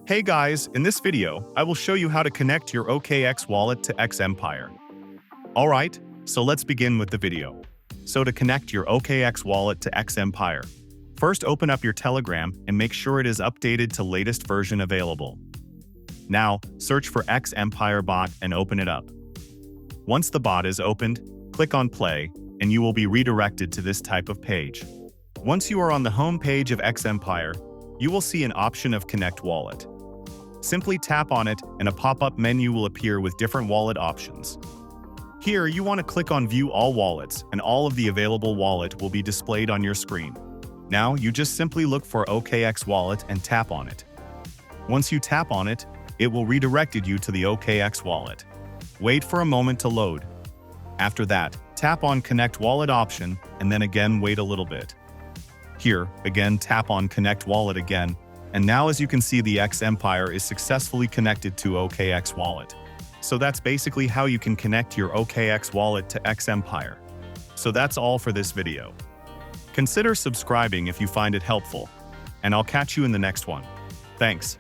Hey guys, in this video, I will show you how to connect your OKX wallet to X Empire. Alright, so let's begin with the video. So to connect your OKX wallet to X Empire, first open up your Telegram and make sure it is updated to latest version available. Now, search for X Empire bot and open it up. Once the bot is opened, click on play, and you will be redirected to this type of page. Once you are on the home page of X Empire, you will see an option of Connect Wallet. Simply tap on it and a pop-up menu will appear with different wallet options. Here, you want to click on View All Wallets and all of the available wallet will be displayed on your screen. Now, you just simply look for OKX Wallet and tap on it. Once you tap on it, it will redirect you to the OKX Wallet. Wait for a moment to load. After that, tap on Connect Wallet option and then again wait a little bit. Here, again tap on Connect Wallet again, and now as you can see the X Empire is successfully connected to OKX Wallet. So that's basically how you can connect your OKX Wallet to X Empire. So that's all for this video. Consider subscribing if you find it helpful, and I'll catch you in the next one. Thanks.